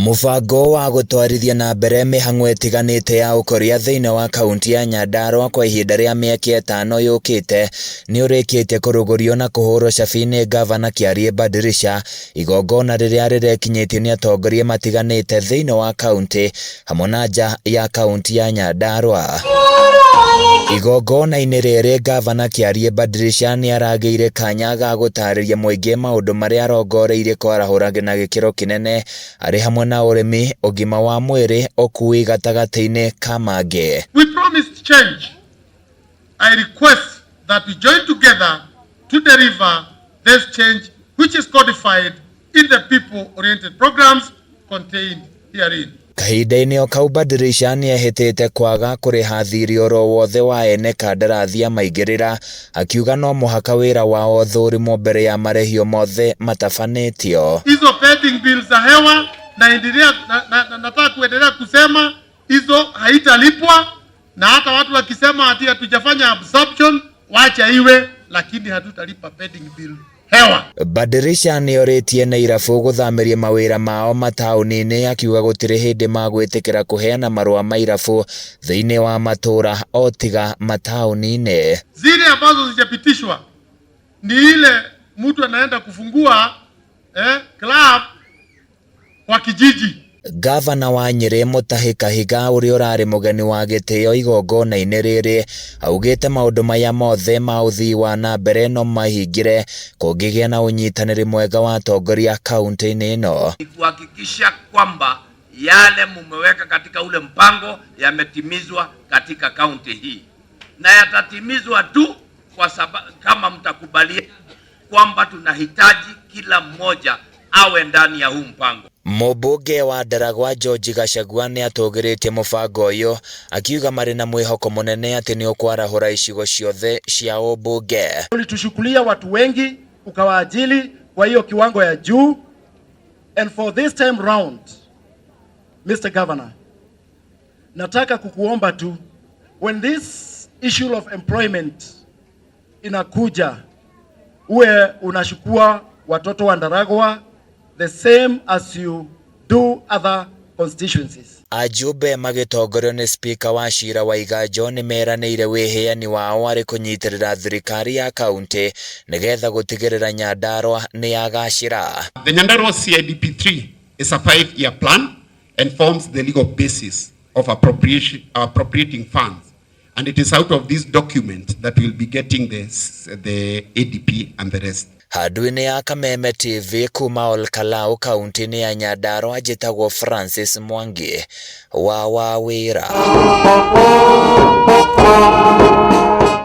Mũbango wa gũtwarithia na mbere mĩhang'o ĩtiganĩte ya ũkũria thĩinĩ wa kaunti ya Nyandarua kwa ihinda rĩa mĩaka 5 yũkĩte nĩ ũrĩkĩtie kũrũgũrio na kũhũrwo cabi nĩ gavana Kiarie Badirisha, igongona rĩrĩa rĩrekinyĩtio nĩ atongoria matiganĩte thĩinĩ wa kaunti hamwe na nja ya kaunti ya Nyandarua. Igongona-inĩ rĩrĩ gavana Kiarie Badirisha nĩ aragĩire kanya ga gũtarĩria mũingĩ maũndũ marĩa arongoreirie kwarahũra na gĩkĩro kĩnene arĩ hamwe na ũrĩmi, ũgima wa mwĩrĩ, ũkui gatagatĩ-inĩ ka mangĩ. We promised change. I request that we join together to deliver this change which is codified in the people-oriented programs contained herein. Kahinda-inĩ o kau Badirisha nĩ ehĩtĩte kwaga kũrĩha thirĩ oro wothe wa ene kandarathi ya maigĩrĩra, akiuga no mũhaka wĩra wao thũrimwo mbere ya marĩhio mothe matabanĩtio. Hizo pending bills za hewa nataka kuendelea kusema hizo haitalipwa, na hata watu wakisema ati hatujafanya absorption wacha iwe, lakini hatutalipa pending bill hewa. Badirisha nĩ orĩtie na irabu gũthamiria mawĩra mao mataũni-inĩ, akiuga gũtirĩ hĩndĩ magwĩtĩkĩra kũheana marũa ma irabu thĩinĩ wa matũra o tiga mataũni-inĩ. Zile ambazo zijapitishwa ni ile mtu anaenda kufungua club kwa kijiji. Gavana wa Nyeri Mutahi Kahiga ũrĩa ũrarĩ mũgeni wa gĩtĩo igongona-inĩ rĩrĩ augĩte maũndũ maya mothe ma ũthii wa na mbere no mahingire kũngĩgĩa na ũnyitanĩri mwega wa atongoria kaunti-inĩ ĩno. Kuhakikisha kwamba yale mumeweka katika ule mpango yametimizwa katika kaunti hii, na yatatimizwa tu kwa sababu kama mtakubalia kwamba tunahitaji kila mmoja awe ndani ya huu mpango. Mũmbunge wa Ndaragwa George Gachagua nĩ atũgĩrĩtie mũbango ũyũ, akiuga marĩ na mwĩhoko mũnene atĩ nĩ ũkwarahũra icigo ciothe cia ũmbunge. Ulitushukulia watu wengi ukawaajili kwa hiyo kiwango ya juu, and for this time round Mr. Governor, nataka kukuomba tu, when this issue of employment inakuja, uwe unashukua watoto wa Ndaragwa the same as you do other constituencies. Ajumbe magĩtongorio nĩ spika wa cira wa Iganjo nĩ meranĩire wĩhĩani wao arĩ kũnyitĩrĩra thirikari ya kaunti nĩgetha gũtigĩrĩra Nyandarua nĩ yagacĩra. The Nyandarua CIDP3 is a 5-year plan and forms the legal basis of appropriating funds, and it is out of this document that we'll be getting the ADP and the rest. Handũ-inĩ ya Kameme TV kuma OLKALOU kaunti-inĩ ya Nyandarua, njĩtagwo Francis Mwangi wa WIRA.